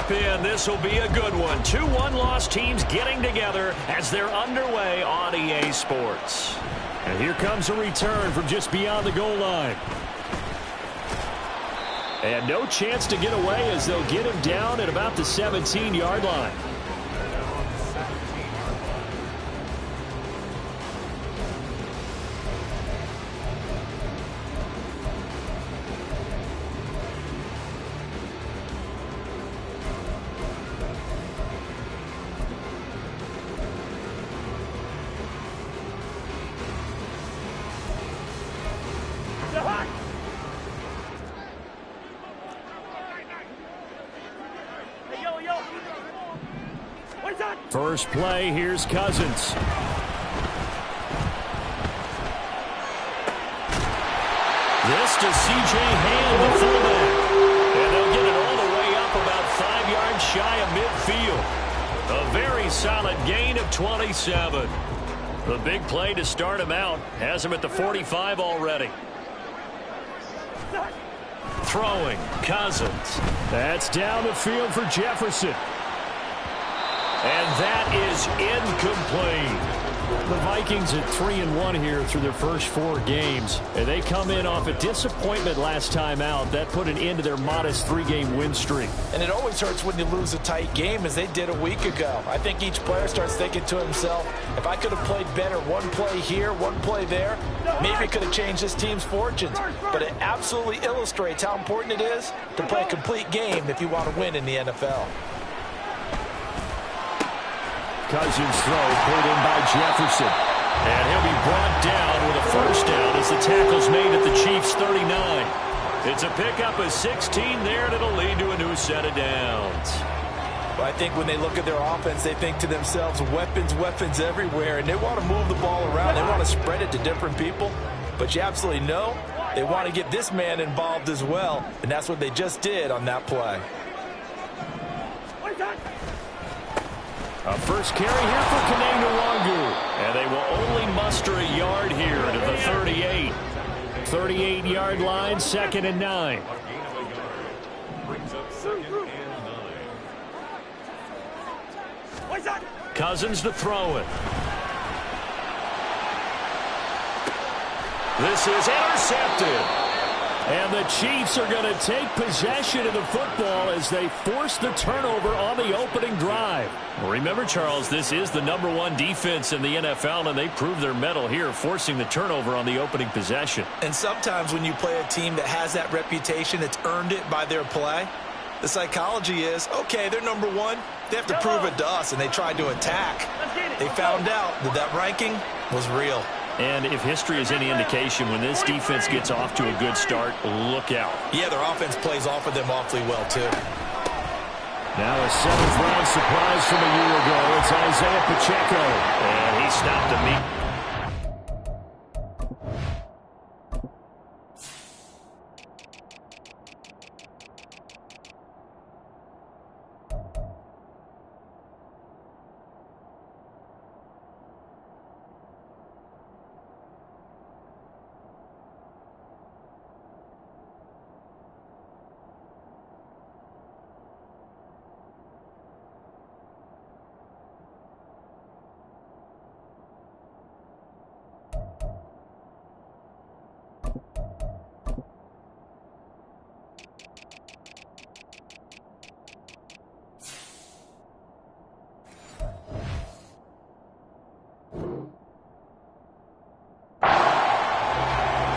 strap in. This will be a good one. 2 one-loss teams getting together as they're underway on EA Sports. And here comes a return from just beyond the goal line. And no chance to get away as they'll get him down at about the 17-yard line. First play, here's Cousins. This to C.J. Ham, the fullback. And they'll get it all the way up about 5 yards shy of midfield. A very solid gain of 27. The big play to start him out has him at the 45 already. Throwing, Cousins. That's down the field for Jefferson. And that is incomplete. The Vikings at 3-1 here through their first 4 games. And they come in off a disappointment last time out. That put an end to their modest 3-game win streak. And it always hurts when you lose a tight game, as they did a week ago. I think each player starts thinking to himself, if I could have played better one play here, one play there, maybe it could have changed this team's fortunes. But it absolutely illustrates how important it is to play a complete game if you want to win in the NFL. Cousins throw pulled in by Jefferson. And he'll be brought down with a first down as the tackle's made at the Chiefs' 39. It's a pickup of 16 there, and it'll lead to a new set of downs. Well, I think when they look at their offense, they think to themselves, weapons, weapons everywhere, and they want to move the ball around. They want to spread it to different people. But you absolutely know they want to get this man involved as well, and that's what they just did on that play. A first carry here for Kene, and they will only muster a yard here to the 38. 38-yard line, 2nd and 9. Cousins to throw it. This is intercepted. And the Chiefs are going to take possession of the football as they force the turnover on the opening drive. Remember, Charles, this is the #1 defense in the NFL, and they prove their mettle here, forcing the turnover on the opening possession. And sometimes when you play a team that has that reputation, it's earned it by their play. The psychology is, okay, they're #1. They have to prove it to us, and they tried to attack. They found out that that ranking was real. And if history is any indication, when this defense gets off to a good start, look out. Yeah, their offense plays off of them awfully well, too. Now a 7th-round surprise from a year ago. It's Isaiah Pacheco. And he stopped immediately.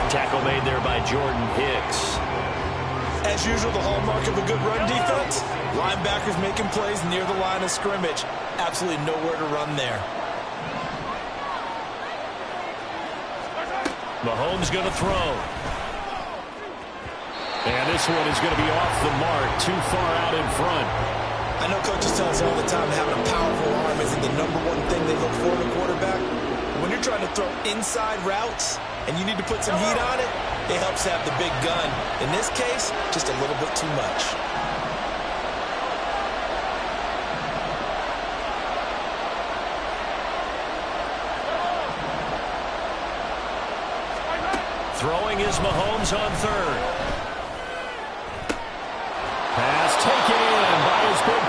Tackle made there by Jordan Hicks. As usual, the hallmark of a good run defense, linebackers making plays near the line of scrimmage. Absolutely nowhere to run there. Mahomes going to throw. And this one is going to be off the mark, too far out in front. I know coaches tell us all the time that having a powerful arm isn't the #1 thing they look for in a quarterback. When you're trying to throw inside routes and you need to put some heat on it, it helps to have the big gun. In this case, just a little bit too much. Throwing is Mahomes on 3rd. Pass taken in by his big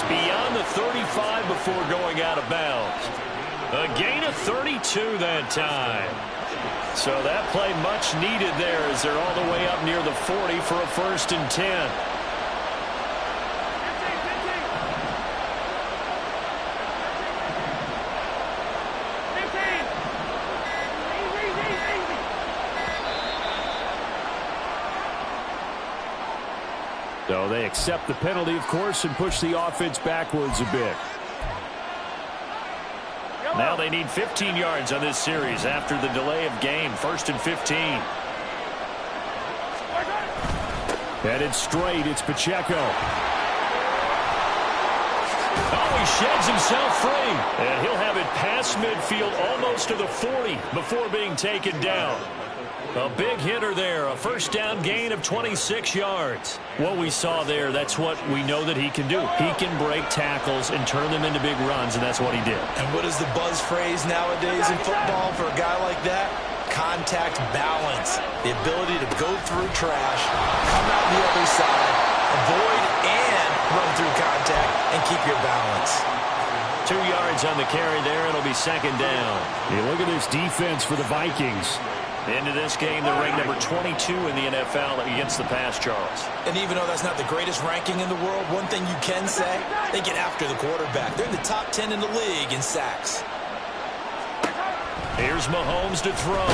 beyond the 35 before going out of bounds. A gain of 32 that time. So that play much needed there as they're all the way up near the 40 for a 1st and 10. So they accept the penalty, of course, and push the offense backwards a bit. Now they need 15 yards on this series after the delay of game. 1st and 15. Headed straight, it's Pacheco. Oh, he sheds himself free. And he'll have it past midfield almost to the 40 before being taken down. A big hitter there, a 1st down gain of 26 yards. What we saw there, that's what we know that he can do. He can break tackles and turn them into big runs, and that's what he did. And what is the buzz phrase nowadays in football for a guy like that? Contact balance. The ability to go through trash, come out the other side, avoid and run through contact, and keep your balance. 2 yards on the carry there. It'll be 2nd down. You look at this defense for the Vikings. Into this game, they're ranked number 22 in the NFL against the pass, Charles. And even though that's not the greatest ranking in the world, one thing you can say, they get after the quarterback. They're in the top 10 in the league in sacks. Here's Mahomes to throw.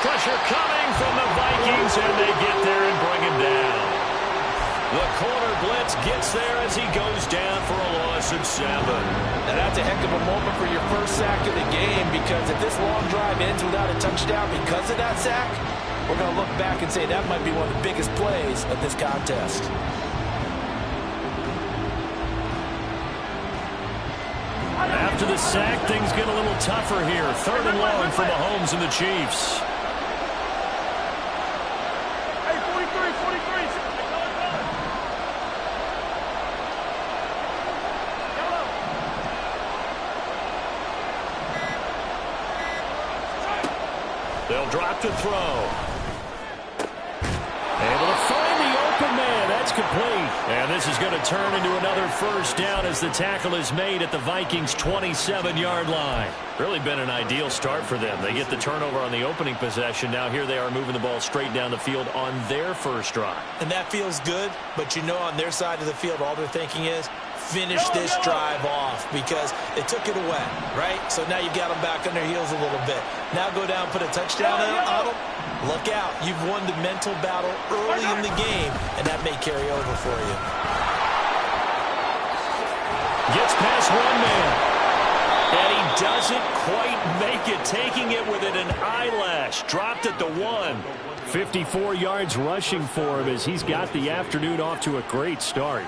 Pressure coming from the Vikings, and they get there and bring him down. The corner blitz gets there as he goes down for a loss of 7. Now that's a heck of a moment for your first sack of the game, because if this long drive ends without a touchdown because of that sack, we're going to look back and say that might be one of the biggest plays of this contest. After the sack, things get a little tougher here. 3rd and long for Mahomes and the Chiefs. They'll drop to throw. Able to find the open man. That's complete. And this is going to turn into another 1st down as the tackle is made at the Vikings' 27-yard line. Really been an ideal start for them. They get the turnover on the opening possession. Now here they are moving the ball straight down the field on their first drive. And that feels good, but you know on their side of the field all they're thinking is, finish this drive off, because they took it away, right? So now you've got them back on their heels a little bit. Now go down, put a touchdown on them. Look out. You've won the mental battle early in the game, and that may carry over for you. Gets past one man, and he doesn't quite make it, taking it within an eyelash. Dropped at the 1. 54 yards rushing for him as he's got the afternoon off to a great start.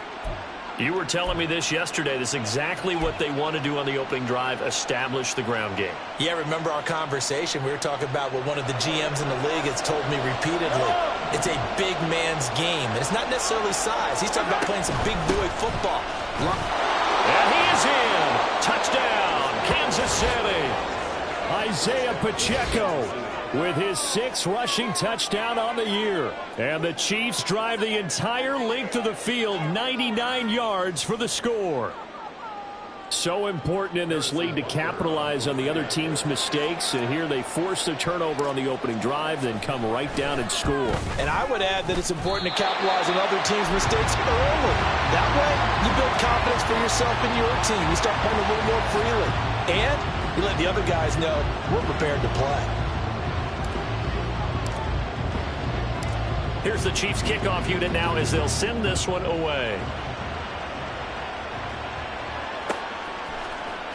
You were telling me this yesterday. This is exactly what they want to do on the opening drive, establish the ground game. Yeah, remember our conversation? We were talking about what one of the GMs in the league has told me repeatedly. It's a big man's game. And it's not necessarily size. He's talking about playing some big boy football. And he is in. Touchdown, Kansas City. Isaiah Pacheco with his 6th rushing touchdown on the year. And the Chiefs drive the entire length of the field, 99 yards for the score. So important in this league to capitalize on the other team's mistakes. And here they force the turnover on the opening drive, then come right down and score. And I would add that it's important to capitalize on other teams' mistakes early. That way, you build confidence for yourself and your team. You start playing a little more freely. And you let the other guys know we're prepared to play. Here's the Chiefs kickoff unit now as they'll send this one away.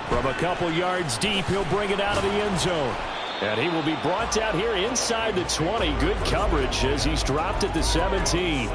From a couple yards deep, he'll bring it out of the end zone. And he will be brought down here inside the 20. Good coverage as he's dropped at the 17.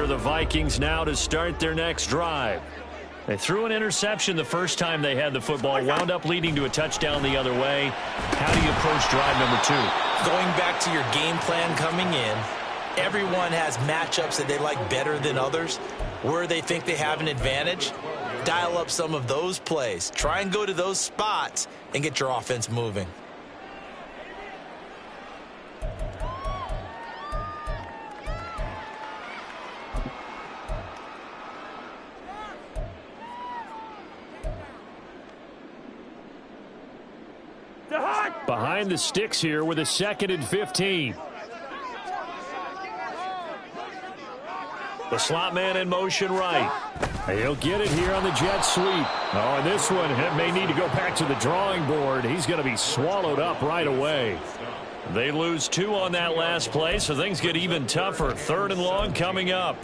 The Vikings now to start their next drive. They threw an interception the first time they had the football, wound up leading to a touchdown the other way. How do you approach drive number 2? Going back to your game plan coming in, everyone has matchups that they like better than others, where they think they have an advantage. Dial up some of those plays. Try and go to those spots and get your offense moving. Behind the sticks here with a 2nd and 15. The slot man in motion right. He'll get it here on the jet sweep. Oh, and this one may need to go back to the drawing board. He's going to be swallowed up right away. They lose 2 on that last play, so things get even tougher. 3rd and long coming up.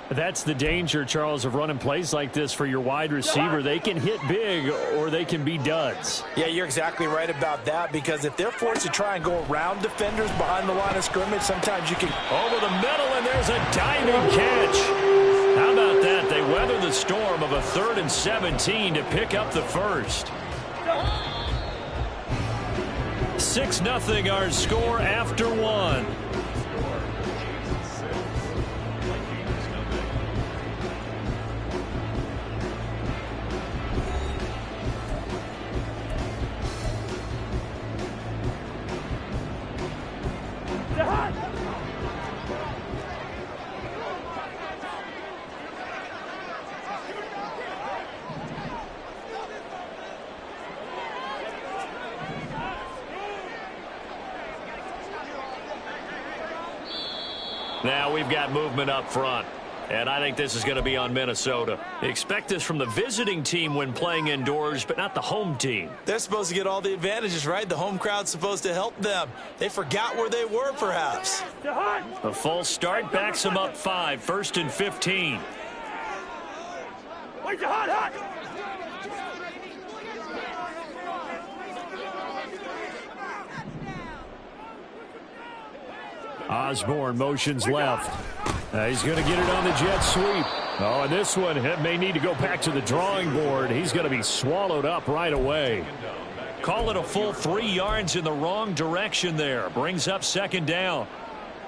That's the danger, Charles, of running plays like this for your wide receiver. They can hit big or they can be duds. Yeah, you're exactly right about that, because if they're forced to try and go around defenders behind the line of scrimmage, sometimes you can... Over the middle, and there's a diving catch. How about that? They weather the storm of a 3rd and 17 to pick up the first. 6-0 our score after 1. Now we've got movement up front, and I think this is going to be on Minnesota. Expect this from the visiting team when playing indoors, but not the home team. They're supposed to get all the advantages, right? The home crowd's supposed to help them. They forgot where they were, perhaps. A false start backs them up 5, 1st and 15. Osborne motions left. He's going to get it on the jet sweep. Oh, and this one may need to go back to the drawing board. He's going to be swallowed up right away. Call it a full 3 yards in the wrong direction there. Brings up 2nd down.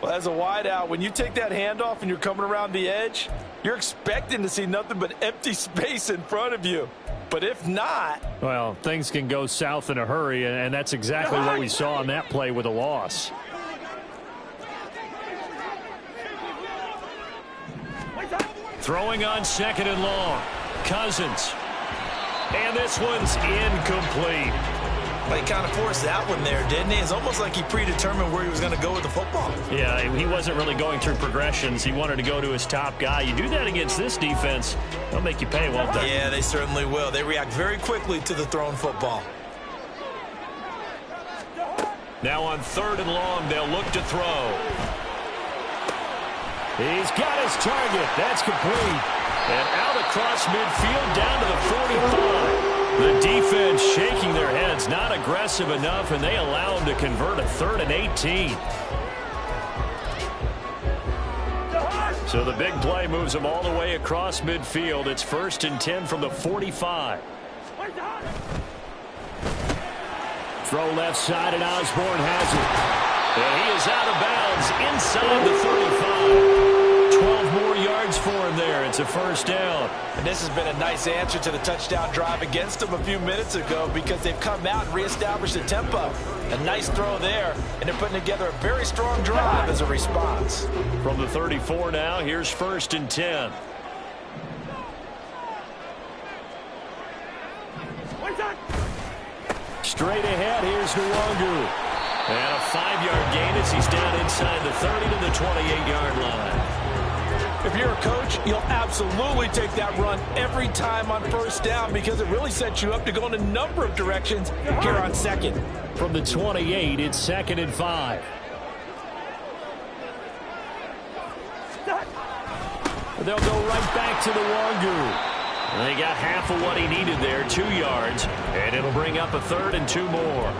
Well, as a wideout, when you take that handoff and you're coming around the edge, you're expecting to see nothing but empty space in front of you. But if not... Well, things can go south in a hurry, and that's exactly what we saw on that play with a loss. Throwing on 2nd and long. Cousins. And this one's incomplete. Well, he kind of forced that one there, didn't he? It's almost like he predetermined where he was going to go with the football. Yeah, he wasn't really going through progressions. He wanted to go to his top guy. You do that against this defense, they'll make you pay, won't they? Yeah, they certainly will. They react very quickly to the thrown football. Now on 3rd and long, they'll look to throw. He's got his target. That's complete. And out across midfield down to the 45. The defense shaking their heads, not aggressive enough, and they allow him to convert a 3rd and 18. So the big play moves them all the way across midfield. It's 1st and 10 from the 45. Throw left side, and Osborne has it. And he is out of bounds inside the 35. 12 more yards for him there. It's a 1st down. And this has been a nice answer to the touchdown drive against them a few minutes ago, because they've come out and reestablished the tempo. A nice throw there, and they're putting together a very strong drive as a response. From the 34 now, here's 1st and 10. Straight ahead, here's Nwangu. And a 5-yard gain as he's down inside the 30 to the 28-yard line. If you're a coach, you'll absolutely take that run every time on 1st down, because it really sets you up to go in a number of directions here on 2nd. From the 28, it's 2nd and 5. They'll go right back to the Nwangu. They got half of what he needed there, 2 yards, and it'll bring up a 3rd and 2 more.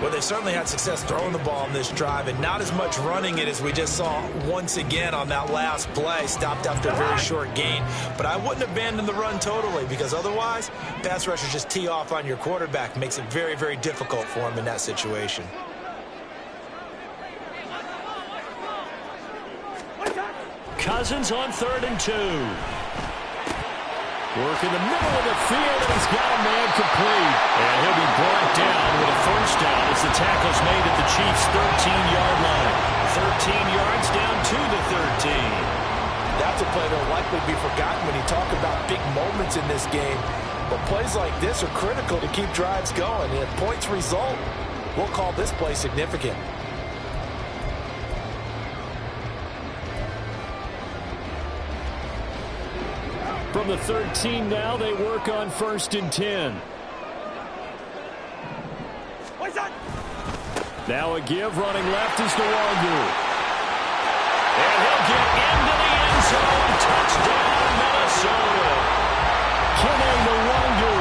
Well, they certainly had success throwing the ball in this drive, and not as much running it as we just saw once again on that last play. Stopped after a very short gain. But I wouldn't abandon the run totally, because otherwise, pass rushers just tee off on your quarterback. Makes it very, very difficult for him in that situation. Cousins on 3rd and 2. Work in the middle of the field, and he's got a man complete. And he'll be brought down with a first down as the tackle's made at the Chiefs' 13-yard line. 13 yards down to the 13. That's a play that will likely be forgotten when you talk about big moments in this game. But plays like this are critical to keep drives going. And if points result, we'll call this play significant. From the 13 now, they work on 1st and 10. Now a give, running left is Nwangu. And he'll get into the end zone. Touchdown, Minnesota. Kene Nwangu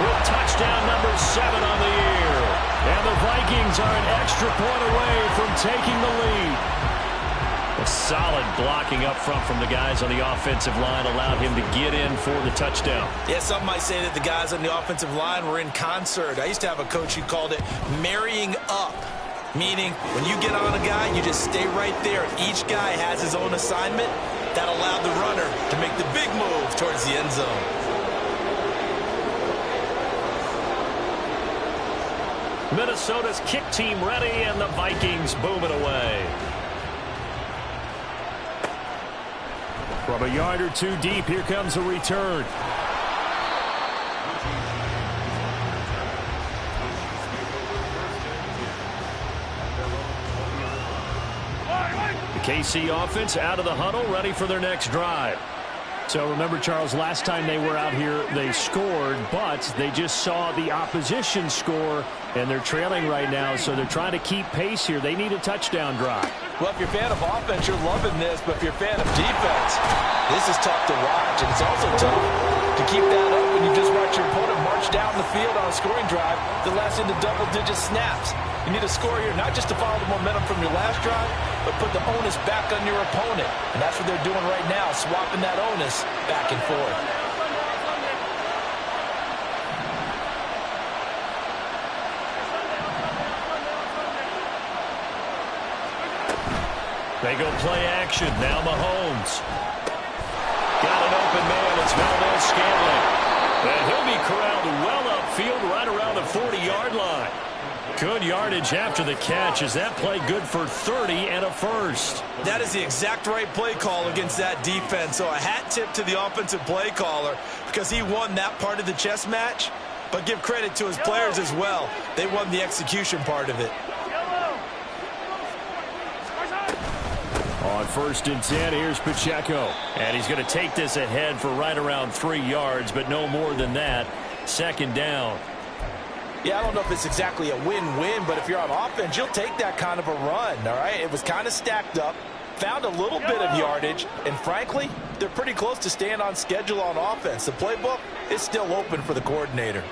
with touchdown number 7 on the year. And the Vikings are an extra point away from taking the lead. A solid blocking up front from the guys on the offensive line allowed him to get in for the touchdown. Yeah, some might say that the guys on the offensive line were in concert. I used to have a coach who called it marrying up, meaning when you get on a guy, you just stay right there. Each guy has his own assignment. That allowed the runner to make the big move towards the end zone. Minnesota's kick team ready, and the Vikings boom it away. From a yard or two deep, here comes a return. The KC offense out of the huddle, ready for their next drive. So remember, Charles, last time they were out here, they scored, but they just saw the opposition score, and they're trailing right now, so they're trying to keep pace here. They need a touchdown drive. Well, if you're a fan of offense, you're loving this, but if you're a fan of defense, this is tough to watch, and it's also tough to keep that up when you just watch your opponent march down the field on a scoring drive that lasts into double-digit snaps. You need a score here, not just to follow the momentum from your last drive, but put the onus back on your opponent. And that's what they're doing right now, swapping that onus back and forth. They go play action. Now Mahomes. Got an open man. It's Valdez-Scantling. And he'll be corralled well upfield right around the 40-yard line. Good yardage after the catch. Is that play good for 30 and a first? That is the exact right play call against that defense. So a hat tip to the offensive play caller because he won that part of the chess match. But give credit to his players as well. They won the execution part of it. On 1st and 10, here's Pacheco. And he's going to take this ahead for right around 3 yards, but no more than that. 2nd down. Yeah, I don't know if it's exactly a win-win, but if you're on offense, you'll take that kind of a run, all right? It was kind of stacked up, found a little bit of yardage, and frankly, they're pretty close to staying on schedule on offense. The playbook is still open for the coordinator.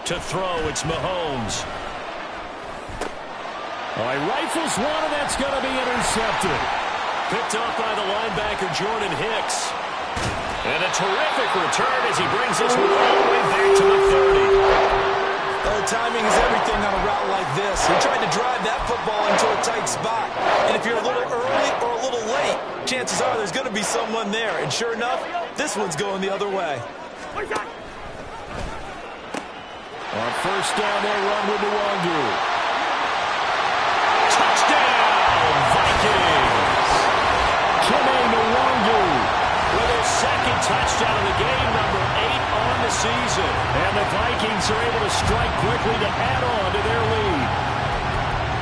To throw, it's Mahomes. All right, rifles one, and that's going to be intercepted. Picked off by the linebacker, Jordan Hicks. And a terrific return as he brings this one all the way back to the 30. Oh, timing is everything on a route like this. He tried to drive that football into a tight spot. And if you're a little early or a little late, chances are there's going to be someone there. And sure enough, this one's going the other way. On 1st down, they run with Nwangu. Touchdown, Vikings! Kene Nwangu with his 2nd touchdown of the game, number 8 on the season. And the Vikings are able to strike quickly to add on to their lead.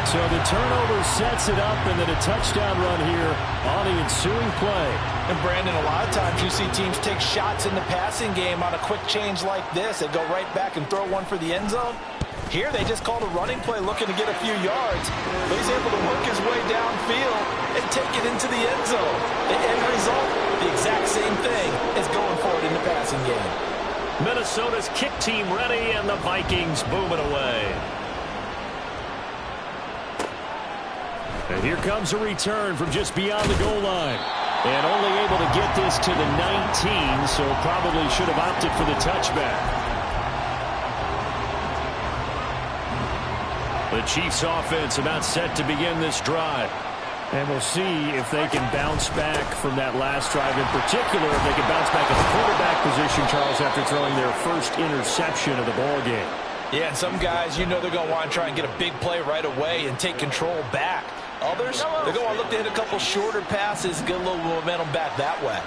So the turnover sets it up, and then a touchdown run here on the ensuing play. And Brandon, a lot of times you see teams take shots in the passing game on a quick change like this. They go right back and throw one for the end zone. Here they just called a running play looking to get a few yards. But he's able to work his way downfield and take it into the end zone. The end result, the exact same thing as going for it in the passing game. Minnesota's kick team ready, and the Vikings booming away. And here comes a return from just beyond the goal line. And only able to get this to the 19, so probably should have opted for the touchback. The Chiefs offense about set to begin this drive. And we'll see if they can bounce back from that last drive. In particular, if they can bounce back at the quarterback position, Charles, after throwing their first interception of the ball game. Yeah, and some guys, you know they're going to want to try and get a big play right away and take control back. Others, they're going to look to hit a couple shorter passes, get a little momentum back that way.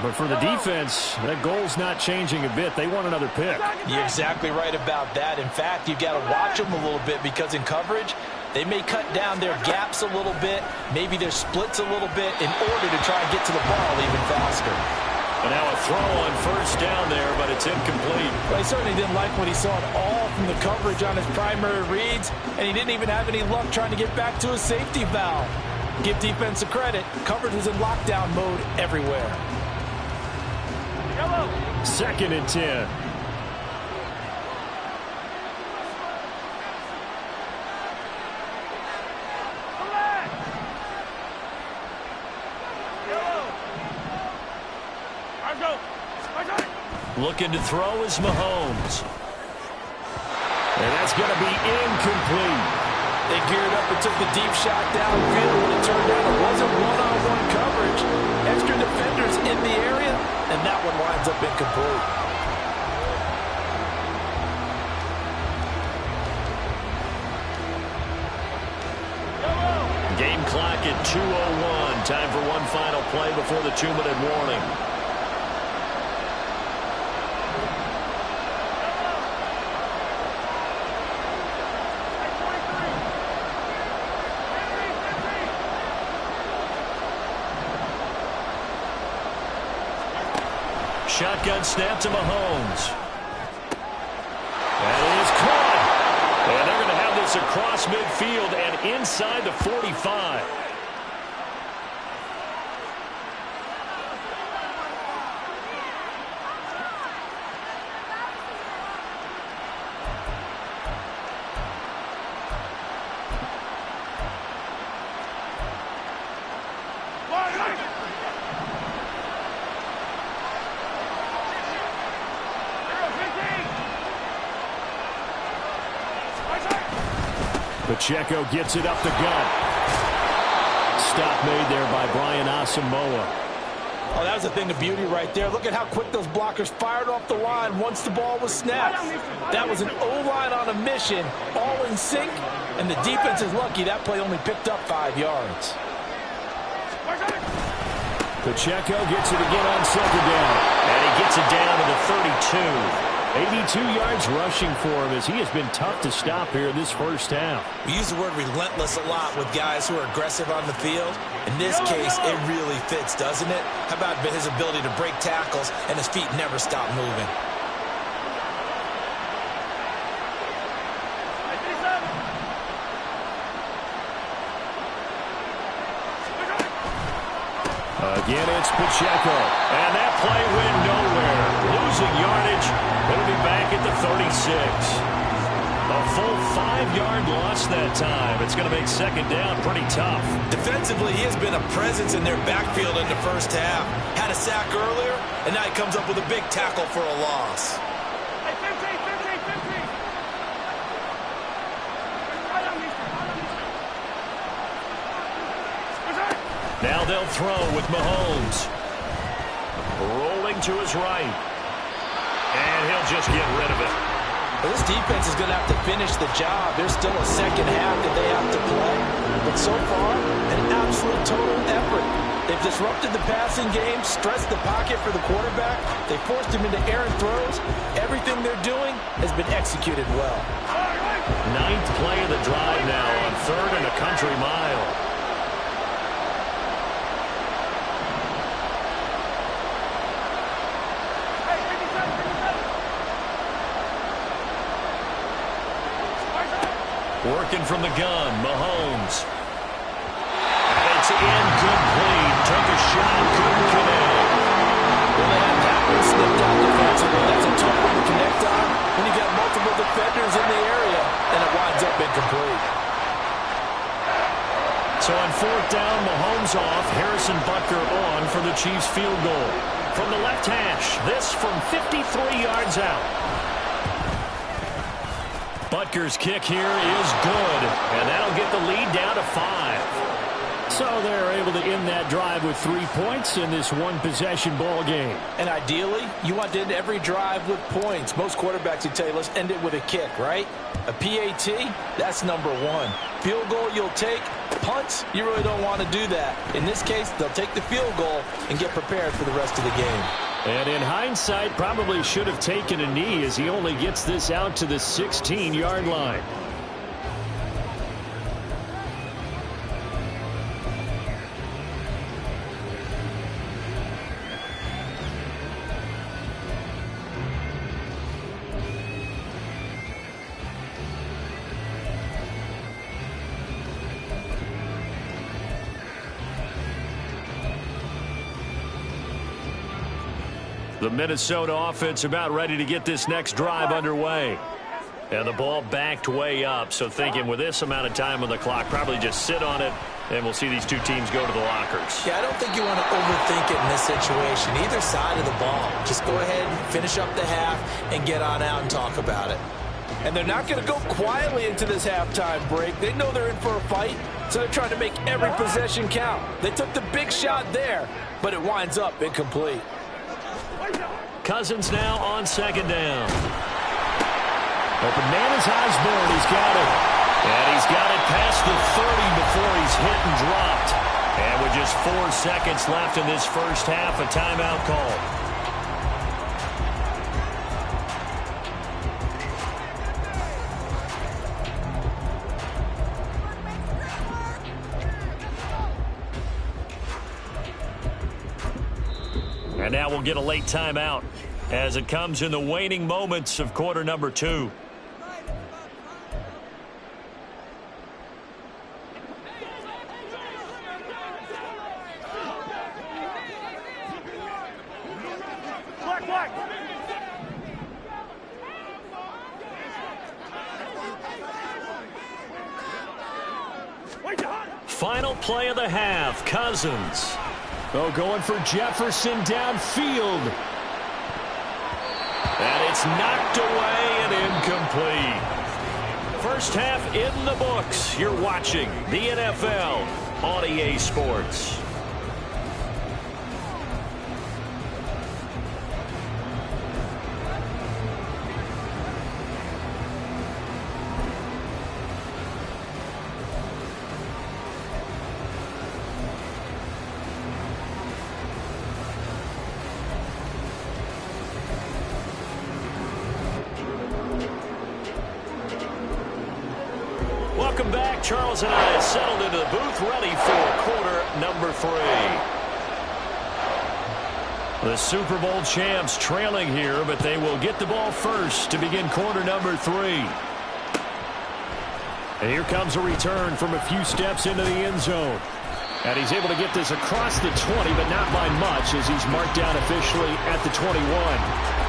But for the defense, that goal's not changing a bit. They want another pick. You're exactly right about that. In fact, you've got to watch them a little bit because in coverage, they may cut down their gaps a little bit, maybe their splits a little bit in order to try and get to the ball even faster. And now a throw on first down there, but it's incomplete. Well, he certainly didn't like what he saw at all from the coverage on his primary reads, and he didn't even have any luck trying to get back to his safety valve. Give defense a credit. Coverage was in lockdown mode everywhere. 2nd and 10. Looking to throw is Mahomes. And that's going to be incomplete. They geared up and took the deep shot downfield, but it turned out it wasn't one-on-one coverage. Extra defenders in the area, and that one winds up incomplete. Game clock at 2:01. Time for one final play before the 2-minute warning. Shotgun snap to Mahomes. And it is caught. And they're going to have this across midfield and inside the 45. Pacheco gets it up the gut. Stop made there by Brian Asamoah. Oh, that was a thing of beauty right there. Look at how quick those blockers fired off the line once the ball was snapped. That was an O-line on a mission, all in sync, and the defense is lucky that play only picked up 5 yards. Pacheco gets it again on 2nd down. And he gets it down to the 32. 82 yards rushing for him as he has been tough to stop here in this first half. We use the word relentless a lot with guys who are aggressive on the field. In this case, it really fits, doesn't it? How about his ability to break tackles and his feet never stop moving? Again, it's Pacheco. And that play went nowhere. Losing yardage. It'll be back at the 36. A full 5-yard loss that time. It's going to make 2nd down pretty tough. Defensively, he has been a presence in their backfield in the first half. Had a sack earlier, and now he comes up with a big tackle for a loss. Now they'll throw with Mahomes. Rolling to his right. And he'll just get rid of it. Well, this defense is going to have to finish the job. There's still a second half that they have to play. But so far, an absolute total effort. They've disrupted the passing game, stressed the pocket for the quarterback. They forced him into errant throws. Everything they're doing has been executed well. 9th play of the drive now on 3rd and a country mile. Working from the gun, Mahomes. It's incomplete. Took a shot, couldn't connect. Well, they had that one slipped out defensively. That's a tough one to connect on when you got multiple defenders in the area, and it winds up incomplete. So on 4th down, Mahomes off, Harrison Butker on for the Chiefs field goal. From the left hash, this from 53 yards out. Butker's kick here is good, and that'll get the lead down to 5. So they're able to end that drive with 3 points in this one-possession ball game. And ideally, you want to end every drive with points. Most quarterbacks would tell you, let's end it with a kick, right? A PAT, that's number 1. Field goal you'll take. Punts, you really don't want to do that. In this case, they'll take the field goal and get prepared for the rest of the game. And in hindsight, probably should have taken a knee as he only gets this out to the 16-yard line. The Minnesota offense about ready to get this next drive underway. And the ball backed way up, so thinking with this amount of time on the clock, probably just sit on it, and we'll see these two teams go to the lockers. Yeah, I don't think you want to overthink it in this situation. Either side of the ball. Just go ahead and finish up the half and get on out and talk about it. And they're not going to go quietly into this halftime break. They know they're in for a fight, so they're trying to make every possession count. They took the big shot there, but it winds up incomplete. Cousins now on second down. Open man is Osborne. He's got it. And he's got it past the 30 before he's hit and dropped. And with just 4 seconds left in this first half, a timeout call. And now we'll get a late timeout as it comes in the waning moments of quarter number 2. Final play of the half, Cousins. Oh, going for Jefferson downfield. And it's knocked away and incomplete. First half in the books. You're watching the NFL on EA Sports. Welcome back. Charles and I settled into the booth, ready for quarter number 3. The Super Bowl champs trailing here, but they will get the ball first to begin quarter number 3. And here comes a return from a few steps into the end zone. And he's able to get this across the 20, but not by much, as he's marked down officially at the 21.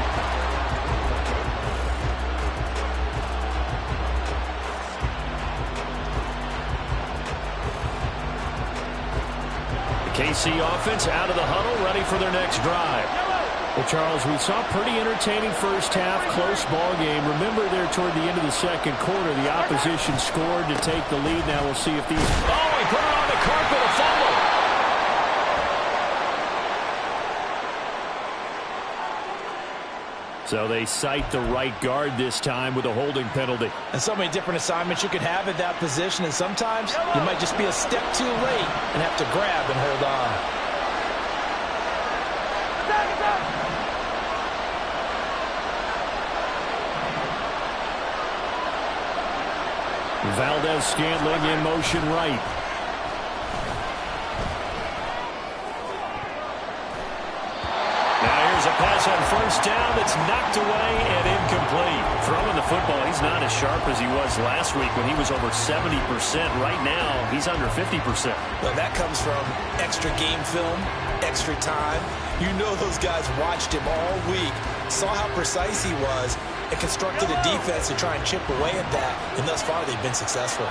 KC offense out of the huddle, ready for their next drive. Well, Charles, we saw a pretty entertaining first half, close ball game. Remember there toward the end of the second quarter, the opposition scored to take the lead. Now we'll see if these... Oh, he put it on the carpet, a fumble. So they cite the right guard this time with a holding penalty. And so many different assignments you could have at that position, and sometimes you might just be a step too late and have to grab and hold on. Valdez-Scantling in motion right. A pass on first down that's knocked away and incomplete. Throwing the football, he's not as sharp as he was last week when he was over 70%. Right now, he's under 50%. Well, that comes from extra game film, extra time. You know those guys watched him all week, saw how precise he was, and constructed a defense to try and chip away at that. And thus far, they've been successful.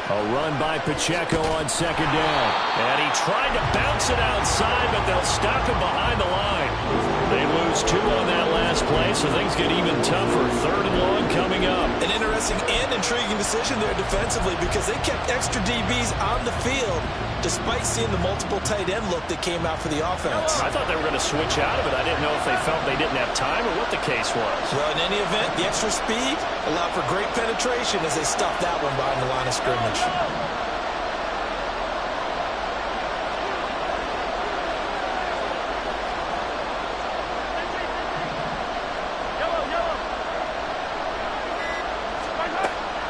A run by Pacheco on second down. And he tried to bounce it outside, but they'll stop him behind the line. They lose 2 on that last play, so things get even tougher. 3rd and long coming up. An interesting and intriguing decision there defensively because they kept extra DBs on the field despite seeing the multiple tight end look that came out for the offense. I thought they were going to switch out of it. I didn't know if they felt they didn't have time or what the case was. Well, in any event, the extra speed allowed for great penetration as they stopped that one behind the line of scrimmage.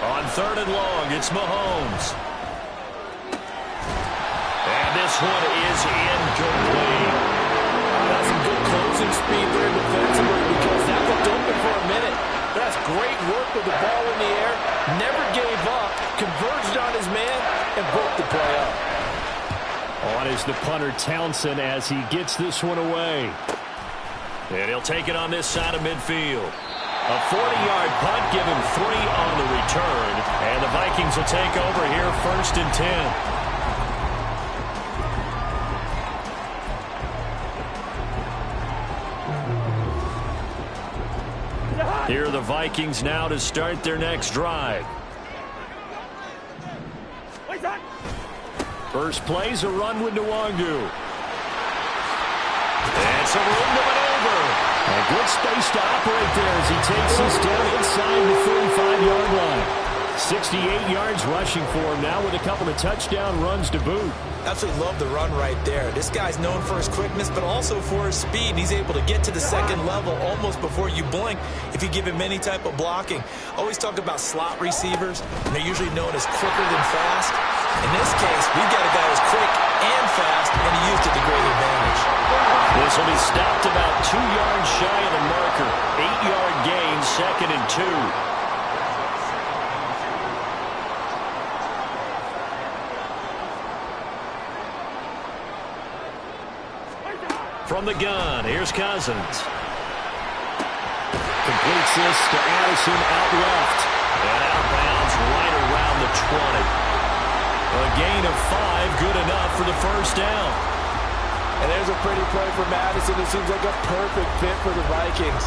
On 3rd and long, it's Mahomes. And this one is incomplete. That's some good closing speed there defensively because that looked open for a minute. That's great work with the ball in the air. Never gave up, converged on his man, and broke the play up. On is the punter Townsend as he gets this one away. And he'll take it on this side of midfield. A 40-yard punt, give him 3 on the return. And the Vikings will take over here 1st and 10. Here are the Vikings now to start their next drive. First play's a run with Nwangu. And some room to maneuver. And good space to operate there as he takes this down inside the 35-yard line. 68 yards rushing for him now with a couple of touchdown runs to boot. Absolutely love the run right there. This guy's known for his quickness, but also for his speed. He's able to get to the second level almost before you blink if you give him any type of blocking. Always talk about slot receivers, and they're usually known as quicker than fast. In this case, we've got a guy who's quick and fast, and he used it to great advantage. This will be stopped about 2 yards shy of the marker. 8-yard gain, 2nd and 2. From the gun, here's Cousins. Completes this to Addison out left. And outbounds right around the 20. A gain of 5, good enough for the first down. And there's a pretty play for Madison. It seems like a perfect fit for the Vikings.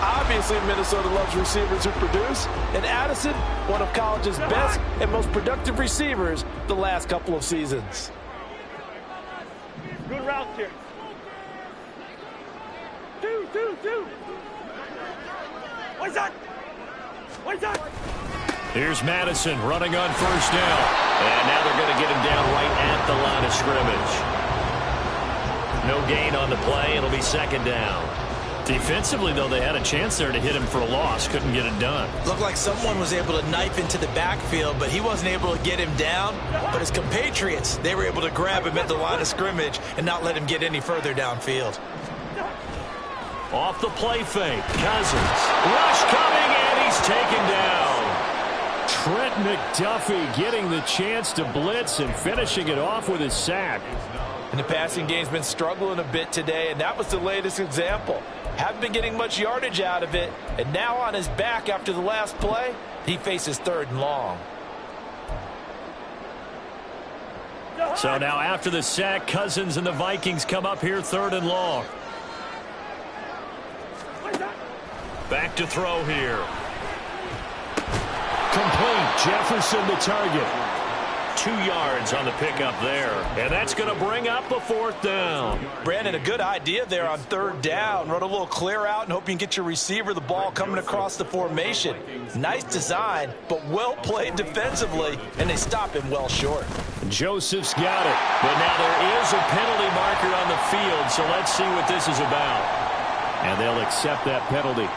Obviously, Minnesota loves receivers who produce. And Addison, one of college's best and most productive receivers the last couple of seasons. Good route here. Two. What's that? Here's Madison running on first down. And now they're going to get him down right at the line of scrimmage. No gain on the play. It'll be 2nd down. Defensively, though, they had a chance there to hit him for a loss. Couldn't get it done. Looked like someone was able to knife into the backfield, but he wasn't able to get him down. But his compatriots, they were able to grab him at the line of scrimmage and not let him get any further downfield. Off the play fake. Cousins. Rush coming, and he's taken down. Trent McDuffie getting the chance to blitz and finishing it off with his sack. And the passing game's been struggling a bit today, and that was the latest example. Haven't been getting much yardage out of it, and now on his back after the last play, he faces 3rd and long. So now after the sack, Cousins and the Vikings come up here 3rd and long. Back to throw here. Complete. Jefferson the target. 2 yards on the pickup there. And that's going to bring up a 4th down. Brandon, a good idea there on 3rd down. Run a little clear out and hope you can get your receiver the ball coming across the formation. Nice design, but well played defensively, and they stop him well short. Joseph's got it. But now there is a penalty marker on the field, so let's see what this is about. And they'll accept that penalty.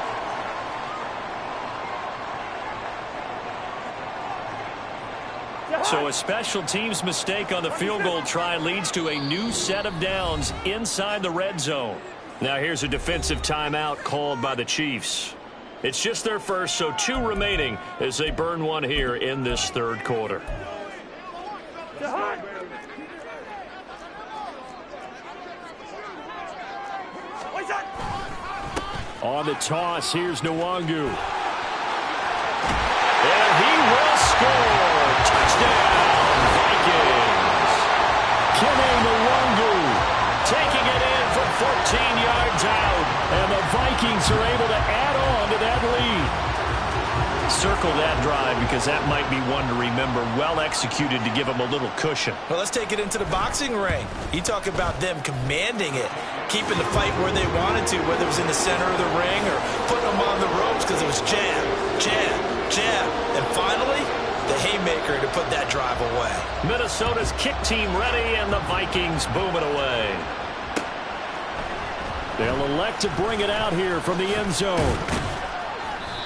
So a special teams mistake on the field goal try leads to a new set of downs inside the red zone. Now here's a defensive timeout called by the Chiefs. It's just their first, so 2 remaining as they burn one here in this 3rd quarter. On the toss, here's Nwangu. And he will score. Touchdown. circle that drive because that might be one to remember. Well executed to give them a little cushion. Well, let's take it into the boxing ring. You talk about them commanding it, keeping the fight where they wanted to, whether it was in the center of the ring or putting them on the ropes because it was jab, jab, jab. And finally, the haymaker to put that drive away. Minnesota's kick team ready, and the Vikings boom it away. They'll elect to bring it out here from the end zone.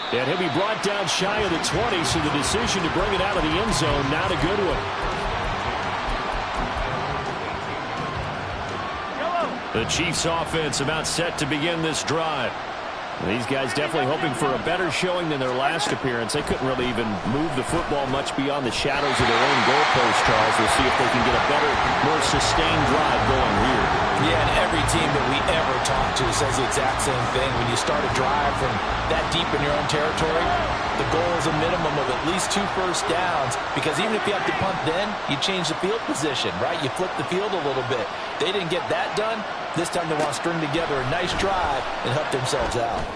And he'll be brought down shy of the 20, so the decision to bring it out of the end zone, not a good one. The Chiefs offense about set to begin this drive. These guys definitely hoping for a better showing than their last appearance. They couldn't really even move the football much beyond the shadows of their own goalpost, Charles. We'll see if they can get a better, more sustained drive going here. Yeah, and every team that we ever talk to says the exact same thing. When you start a drive from that deep in your own territory, the goal is a minimum of at least 2 first downs, because even if you have to punt then, you change the field position, right? You flip the field a little bit. They didn't get that done. This time they want to string together a nice drive and help themselves out.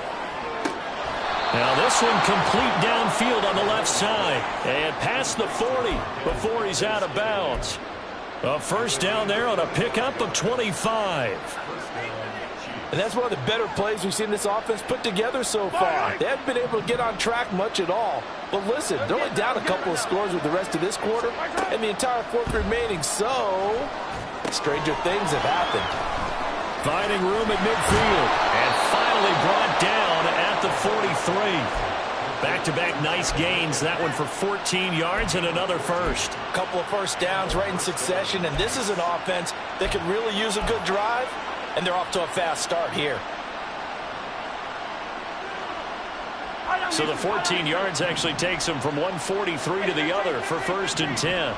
Now this one complete downfield on the left side. And past the 40 before he's out of bounds. A first down there on a pickup of 25. And that's one of the better plays we've seen this offense put together so far. They haven't been able to get on track much at all. But listen, they're only down a couple of scores with the rest of this quarter and the entire fourth remaining, so stranger things have happened. Finding room at midfield and finally brought down at the 43. Back-to-back nice gains. That one for 14 yards and another first. A couple of first downs right in succession, and this is an offense that could really use a good drive, and they're off to a fast start here. So the 14 yards actually takes them from 143 to the other for 1st and 10.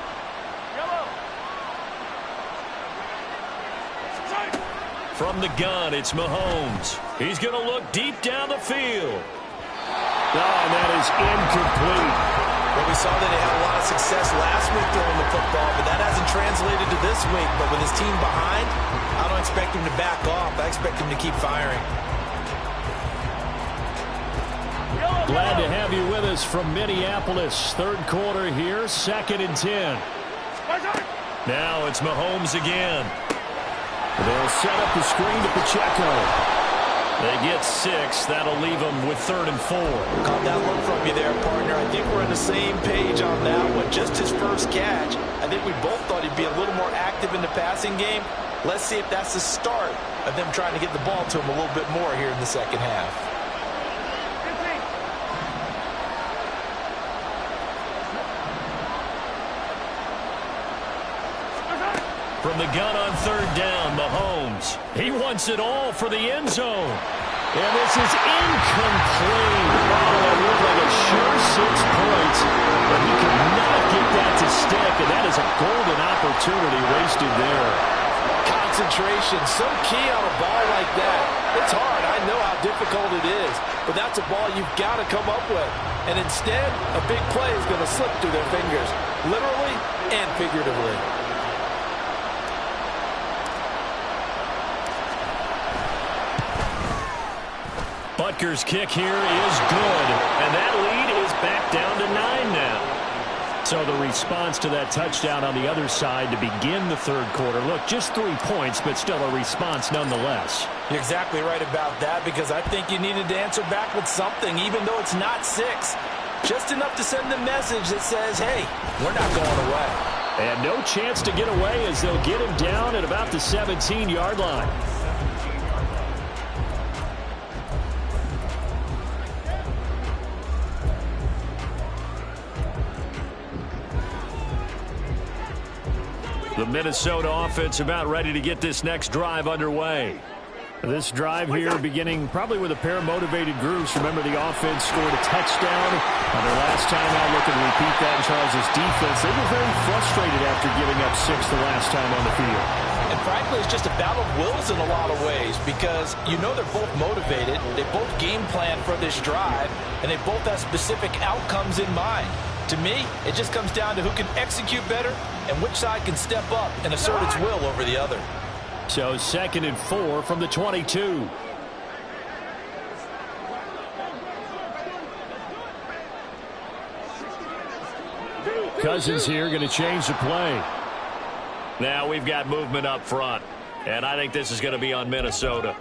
From the gun, it's Mahomes. He's going to look deep down the field. Oh, and that is incomplete. Well, we saw that he had a lot of success last week throwing the football, but that hasn't translated to this week. But with his team behind, I don't expect him to back off. I expect him to keep firing. Glad to have you with us from Minneapolis. Third quarter here, 2nd and 10. Now it's Mahomes again. They'll set up the screen to Pacheco. They get 6. That'll leave them with 3rd and 4. Caught that look from you there, partner. I think we're on the same page on that one. Just his first catch. I think we both thought he'd be a little more active in the passing game. Let's see if that's the start of them trying to get the ball to him a little bit more here in the second half. From the gun on 3rd down, Mahomes. He wants it all for the end zone. And this is incomplete. Oh, it looked like a sure 6 points, but he could not get that to stick, and that is a golden opportunity wasted there. Concentration, so key on a ball like that. It's hard. I know how difficult it is, but that's a ball you've got to come up with. And instead, a big play is going to slip through their fingers, literally and figuratively. Butker's kick here is good, and that lead is back down to 9 now. So the response to that touchdown on the other side to begin the third quarter. Look, just 3 points, but still a response nonetheless. You're exactly right about that, because I think you needed to answer back with something, even though it's not 6. Just enough to send the message that says, hey, we're not going away. And no chance to get away as they'll get him down at about the 17-yard line. The Minnesota offense about ready to get this next drive underway. This drive here beginning probably with a pair of motivated groups. Remember, the offense scored a touchdown on their last time out. Look and repeat that in Charles's defense. They were very frustrated after giving up 6 the last time on the field. And frankly, it's just a battle of wills in a lot of ways, because you know they're both motivated. They both game plan for this drive, and they both have specific outcomes in mind. To me, it just comes down to who can execute better and which side can step up and assert its will over the other. So 2nd and 4 from the 22. Cousins here going to change the play. Now we've got movement up front, and I think this is going to be on Minnesota.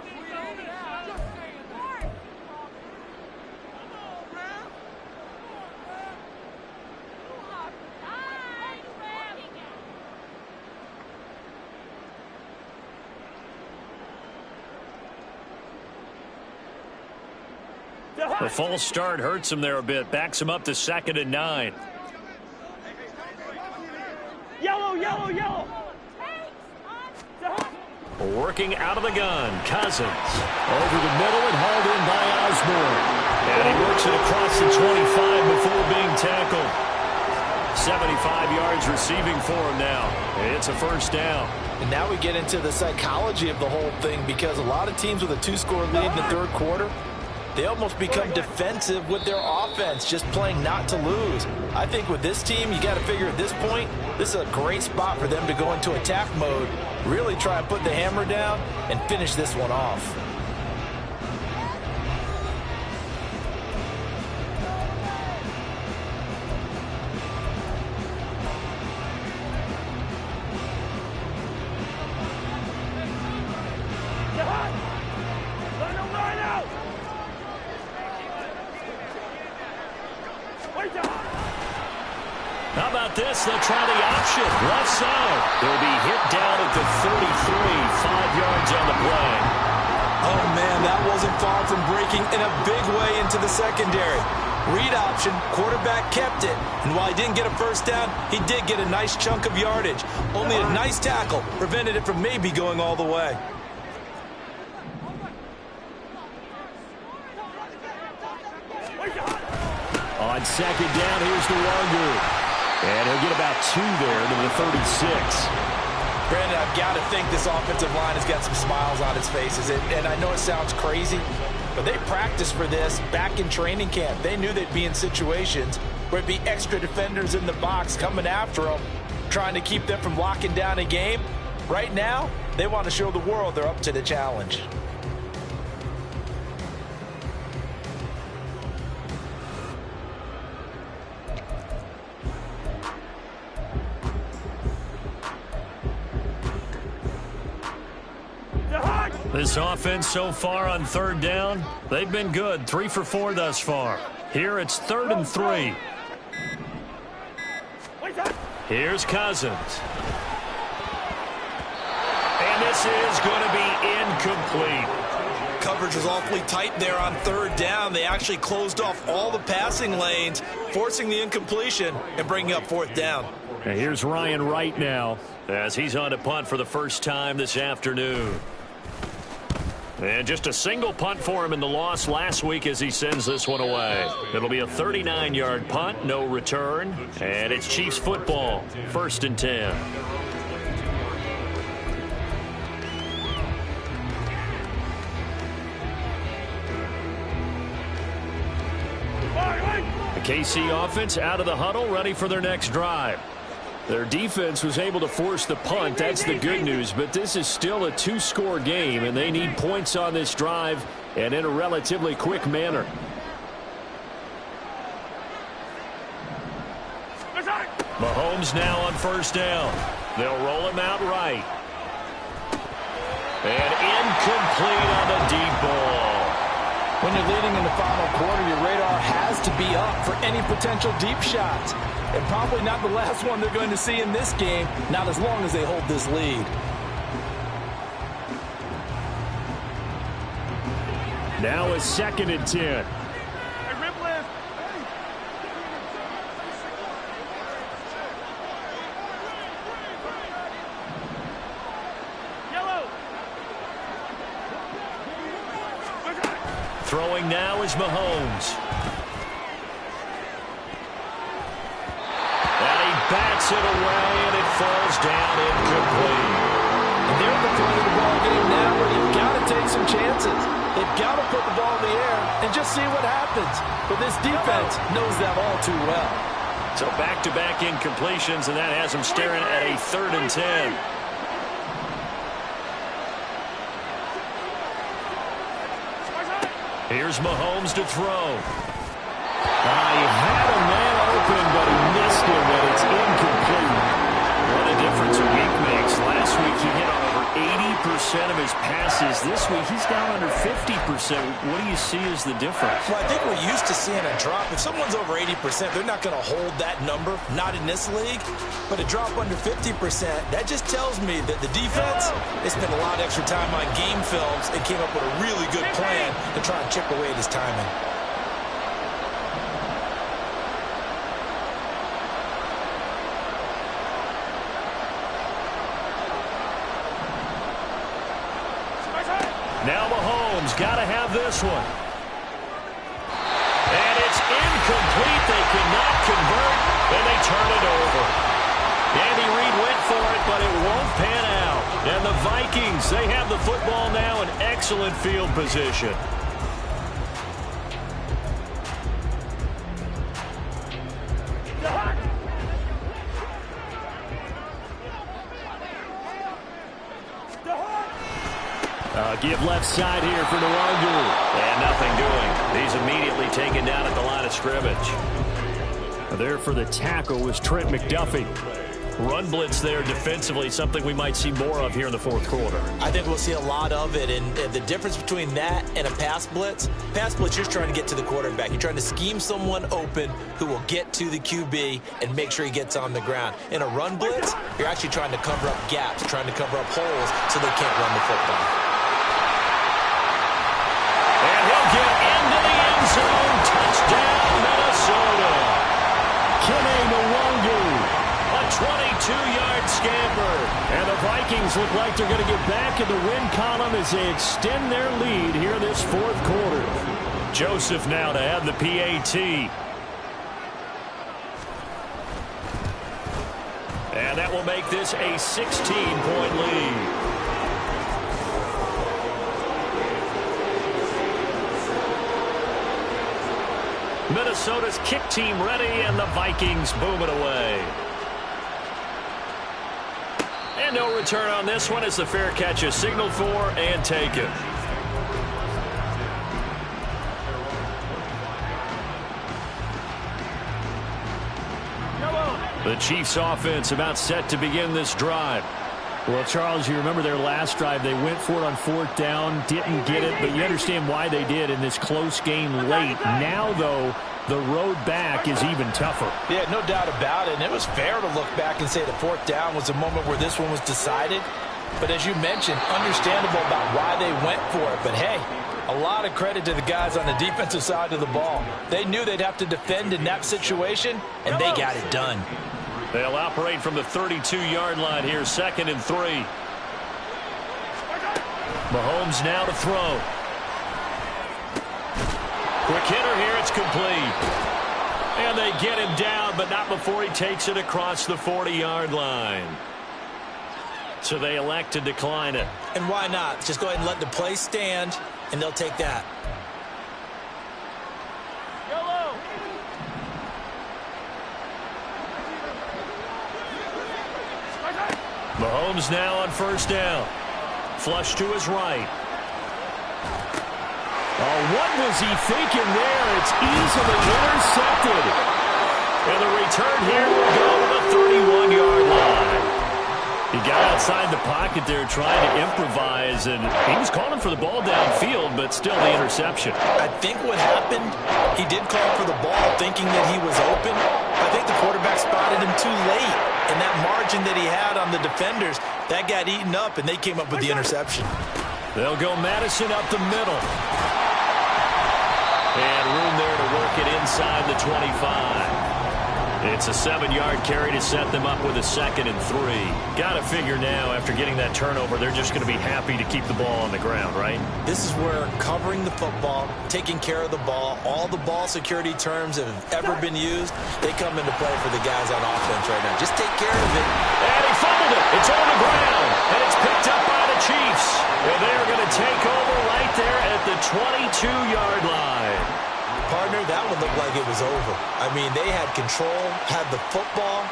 The false start hurts him there a bit. Backs him up to 2nd and 9. Yellow, yellow, yellow. Working out of the gun. Cousins. Over the middle and hauled in by Osborne. And he works it across the 25 before being tackled. 75 yards receiving for him now. It's a first down. And now we get into the psychology of the whole thing, because a lot of teams with a 2-score lead in the third quarter, they almost become defensive with their offense, just playing not to lose. I think with this team, you got to figure at this point, this is a great spot for them to go into attack mode, really try and put the hammer down and finish this one off. How about this? They'll try the option. Left side. They'll be hit down at the 33. 5 yards on the play. Oh, man, that wasn't far from breaking in a big way into the secondary. Read option, quarterback kept it. And while he didn't get a first down, he did get a nice chunk of yardage. Only a nice tackle prevented it from maybe going all the way. On 2nd down, here's the Wanger. And he'll get about 2 there to the 36. Brandon, I've got to think this offensive line has got some smiles on its faces. And I know it sounds crazy, but they practiced for this back in training camp. They knew they'd be in situations where it'd be extra defenders in the box coming after them, trying to keep them from locking down a game. Right now, they want to show the world they're up to the challenge. This offense so far on 3rd down, they've been good. 3 for 4 thus far. Here it's 3rd and 3. Here's Cousins. And this is going to be incomplete. Coverage was awfully tight there on 3rd down. They actually closed off all the passing lanes, forcing the incompletion and bringing up 4th down. And here's Ryan Wright now, as he's on to punt for the first time this afternoon. And just a single punt for him in the loss last week as he sends this one away. It'll be a 39-yard punt, no return. And it's Chiefs football, 1st and 10. The KC offense out of the huddle, ready for their next drive. Their defense was able to force the punt. That's the good news. But this is still a 2-score game, and they need points on this drive and in a relatively quick manner. Mahomes now on 1st down. They'll roll him out right. And incomplete on the deep ball. When you're leading in the final quarter, your radar has to be up for any potential deep shots. And probably not the last one they're going to see in this game, not as long as they hold this lead. Now a 2nd and 10. Throwing now is Mahomes. And he bats it away, and it falls down incomplete. And they're at the point of the ball game now where you've got to take some chances. They've got to put the ball in the air and just see what happens. But this defense knows that all too well. So back-to-back incompletions, and that has them staring at a 3rd and 10. Here's Mahomes to throw. He had a man open, but he missed him, and it's 80% of his passes. This week, he's down under 50%. What do you see as the difference? Well, I think we're used to seeing a drop. If someone's over 80%, they're not going to hold that number, not in this league. But a drop under 50%, that just tells me that the defense, they spent a lot of extra time on game films and came up with a really good plan to try and chip away at his timing. Now Mahomes got to have this one. And it's incomplete. They cannot convert, and they turn it over. Andy Reid went for it, but it won't pan out. And the Vikings, they have the football now in excellent field position. Give left side here for Nwangu. And nothing doing. He's immediately taken down at the line of scrimmage. There for the tackle was Trent McDuffie. Run blitz there defensively, something we might see more of here in the fourth quarter. I think we'll see a lot of it, and the difference between that and a pass blitz, you're trying to get to the quarterback. You're trying to scheme someone open who will get to the QB and make sure he gets on the ground. In a run blitz, you're actually trying to cover up gaps, trying to cover up holes so they can't run the football. And he'll get into the end zone. Touchdown, Minnesota. Kene Nwangu, a 22-yard scamper. And the Vikings look like they're going to get back in the win column as they extend their lead here this fourth quarter. Joseph now to add the PAT. And that will make this a 16-point lead. Minnesota's kick team ready, and the Vikings boom it away. And no return on this one as the fair catch is signaled for and taken. The Chiefs offense about set to begin this drive. Well, Charles, you remember their last drive. They went for it on fourth down, didn't get it, but you understand why they did in this close game late. Now, though, the road back is even tougher. Yeah, no doubt about it. And it was fair to look back and say the fourth down was the moment where this one was decided. But as you mentioned, understandable about why they went for it. But, hey, a lot of credit to the guys on the defensive side of the ball. They knew they'd have to defend in that situation, and they got it done. They'll operate from the 32-yard line here, 2nd and 3. Mahomes now to throw. Quick hitter here, it's complete. And they get him down, but not before he takes it across the 40-yard line. So they elect to decline it. And why not? Just go ahead and let the play stand, and they'll take that. Mahomes now on first down. Flush to his right. Oh, what was he thinking there? It's easily intercepted. And the return here will go to the 31-yard line. He got outside the pocket there trying to improvise, and he was calling for the ball downfield, but still the interception. I think what happened, he did call for the ball thinking that he was open. I think the quarterback spotted him too late, and that margin that he had on the defenders, that got eaten up, and they came up with the interception. They'll go Madison up the middle. And room there to work it inside the 25. It's a 7-yard carry to set them up with a 2nd and 3. Got to figure now, after getting that turnover, they're just going to be happy to keep the ball on the ground, right? This is where covering the football, taking care of the ball, all the ball security terms that have ever been used, they come into play for the guys on offense right now. Just take care of it. And he fumbled it. It's on the ground. And it's picked up by the Chiefs. And they're going to take over right there at the 22-yard line. Partner, that one looked like it was over. I mean, they had control, had the football,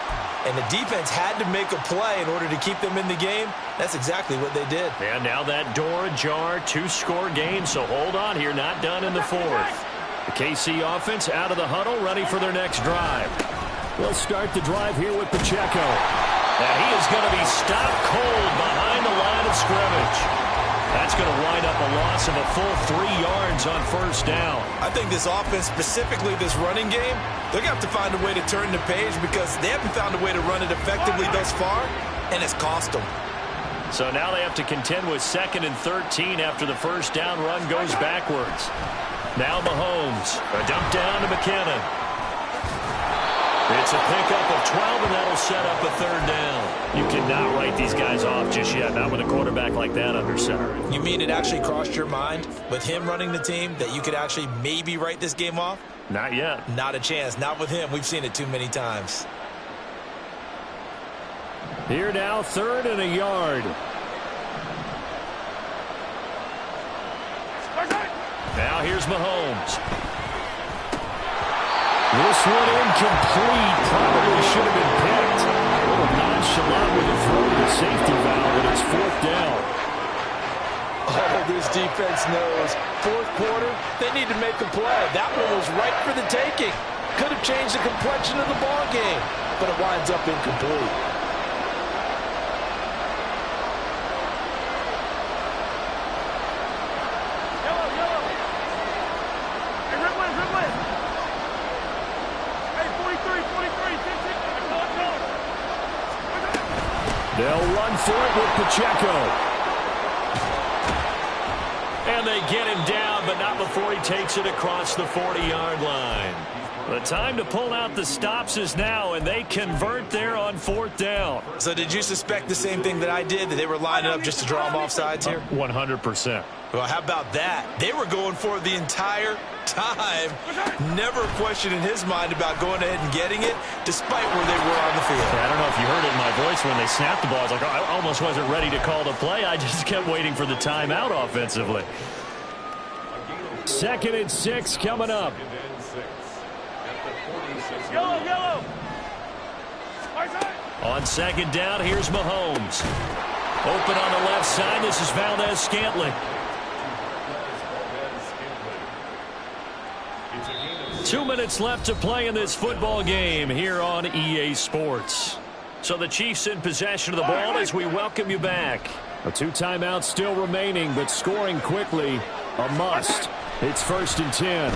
and the defense had to make a play in order to keep them in the game. That's exactly what they did. And now that door ajar, 2-score game, so hold on here, not done in the fourth. The KC offense out of the huddle, ready for their next drive. They'll start the drive here with Pacheco. Now he is going to be stopped cold behind the line of of scrimmage. That's going to wind up a loss of a full 3 yards on first down. I think this offense, specifically this running game, they're going to have to find a way to turn the page because they haven't found a way to run it effectively thus far, and it's cost them. So now they have to contend with 2nd and 13 after the first down run goes backwards. Now Mahomes, a dump down to McKinnon. It's a pickup of 12, and that'll set up a 3rd down. You cannot write these guys off just yet, not with a quarterback like that under center. You mean it actually crossed your mind with him running the team that you could actually maybe write this game off? Not yet. Not a chance. Not with him. We've seen it too many times. Here now, 3rd and a yard. Now here's Mahomes. This one incomplete. Probably should have been picked. A little nonchalant with a throw to the safety valve, and it's 4th down. Oh, this defense knows. 4th quarter, they need to make a play. That one was right for the taking. Could have changed the complexion of the ball game, but it winds up incomplete. They'll run for it with Pacheco. And they get him down, but not before he takes it across the 40-yard line. The time to pull out the stops is now, and they convert there on 4th down. So did you suspect the same thing that I did, that they were lining up just to draw them off sides here? 100%. Well, how about that? They were going for it the entire time. Never a question in his mind about going ahead and getting it, despite where they were on the field. Yeah, I don't know if you heard it in my voice when they snapped the ball. I was like, I almost wasn't ready to call the play. I just kept waiting for the timeout offensively. 2nd and 6 coming up. Yellow. On 2nd down, here's Mahomes. Open on the left side. This is Valdez-Scantling. 2 minutes left to play in this football game here on EA Sports. So the Chiefs in possession of the ball as we welcome you back. 2 timeouts still remaining, but scoring quickly, a must. It's 1st and 10.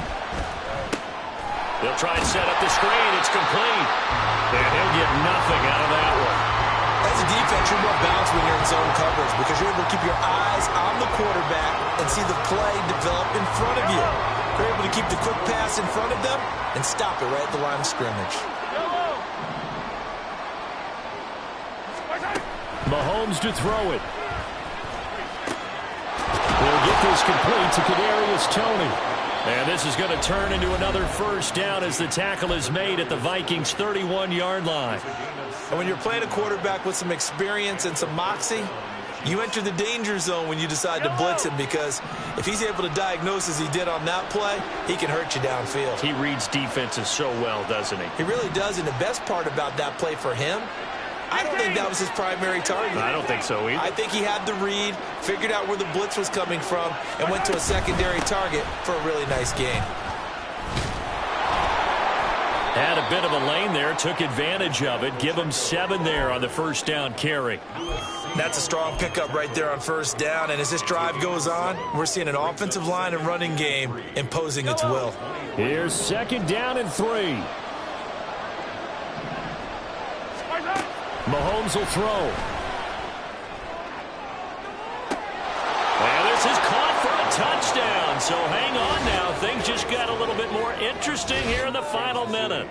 They'll try and set up the screen. It's complete. And he'll get nothing out of that one. As a defense, you're more balanced when you're in zone coverage because you're able to keep your eyes on the quarterback and see the play develop in front of you. You're able to keep the quick pass in front of them and stop it right at the line of scrimmage. Mahomes to throw it. He'll get this complete to Kadarius Toney. And this is going to turn into another 1st down as the tackle is made at the Vikings' 31-yard line. And when you're playing a quarterback with some experience and some moxie, you enter the danger zone when you decide to blitz him because if he's able to diagnose as he did on that play, he can hurt you downfield. He reads defenses so well, doesn't he? He really does, and the best part about that play for him, I don't think that was his primary target. I don't think so either. I think he had the read, figured out where the blitz was coming from, and went to a secondary target for a really nice gain. Had a bit of a lane there, took advantage of it. Give him 7 there on the 1st down carry. That's a strong pickup right there on 1st down, and as this drive goes on, we're seeing an offensive line and running game imposing its will. Here's 2nd down and 3. Mahomes will throw. And this is caught for a touchdown. So hang on now. Things just got a little bit more interesting here in the final minute.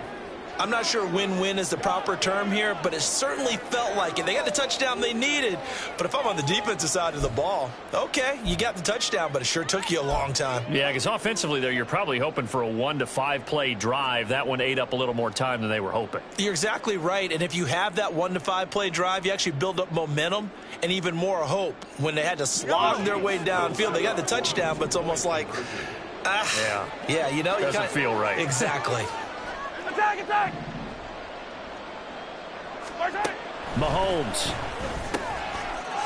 I'm not sure win-win is the proper term here, but it certainly felt like it. They got the touchdown they needed, but if I'm on the defensive side of the ball, okay, you got the touchdown, but it sure took you a long time. Yeah, because offensively, though, you're probably hoping for a 1 to 5 play drive. That one ate up a little more time than they were hoping. You're exactly right, and if you have that 1 to 5 play drive, you actually build up momentum and even more hope. When they had to slog their way downfield, they got the touchdown, but it's almost like, yeah, you know, doesn't feel right. Exactly. Attack! Mahomes.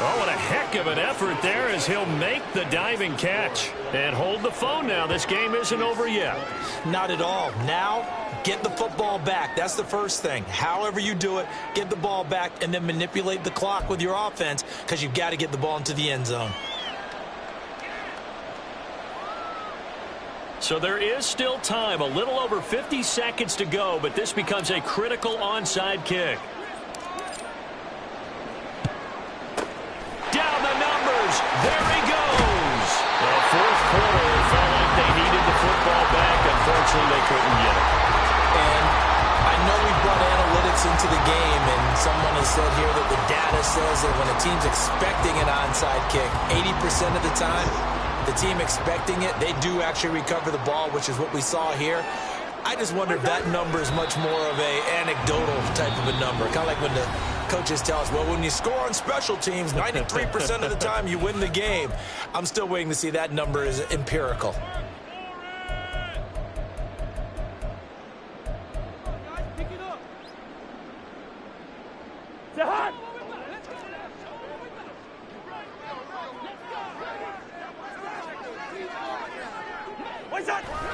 Oh, what a heck of an effort there as he'll make the diving catch. And hold the phone now. This game isn't over yet. Not at all. Now, get the football back. That's the first thing. However you do it, get the ball back and then manipulate the clock with your offense because you've got to get the ball into the end zone. So there is still time, a little over 50 seconds to go, but this becomes a critical onside kick. Down the numbers. There he goes. The fourth quarter, it felt like they needed the football back. Unfortunately, they couldn't get it. And I know we brought analytics into the game, and someone has said here that the data says that when a team's expecting an onside kick, 80% of the time, the team expecting it, they do actually recover the ball, which is what we saw here. I just wonder if that number is much more of a anecdotal type of a number. Kind of like when the coaches tell us, well, when you score on special teams, 93% of the time you win the game. I'm still waiting to see that number is empirical.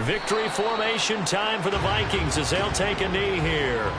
Victory formation time for the Vikings as they'll take a knee here.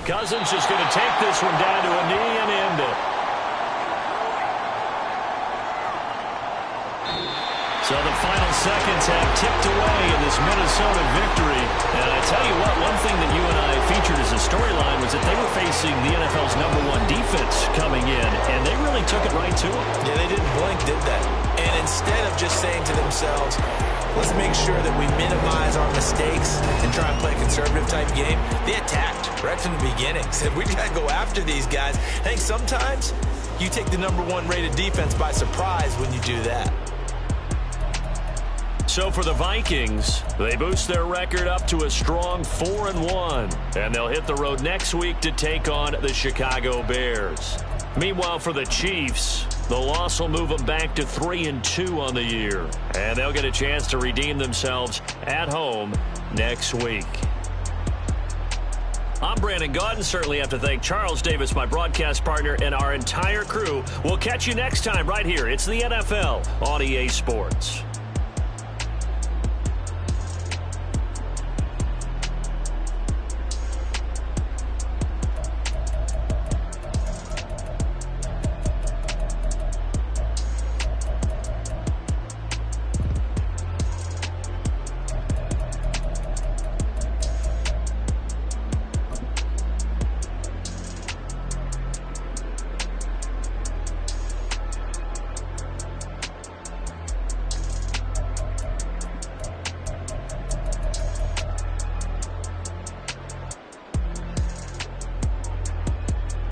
Cousins just going to take this one down to a knee and end it. So the final seconds have ticked away in this Minnesota victory. And I tell you what, one thing that you and I featured as a storyline was that they were facing the NFL's #1 defense coming in, and they really took it right to them. Yeah, they didn't blink, did they? And instead of just saying to themselves, let's make sure that we minimize our mistakes and try and play a conservative-type game, they attacked right from the beginning. Said, we got to go after these guys. I think sometimes you take the #1 rated defense by surprise when you do that. So for the Vikings, they boost their record up to a strong 4-1, and they'll hit the road next week to take on the Chicago Bears. Meanwhile, for the Chiefs, the loss will move them back to 3-2 on the year, and they'll get a chance to redeem themselves at home next week. I'm Brandon Gaudin. Certainly have to thank Charles Davis, my broadcast partner, and our entire crew. We'll catch you next time right here. It's the NFL on EA Sports.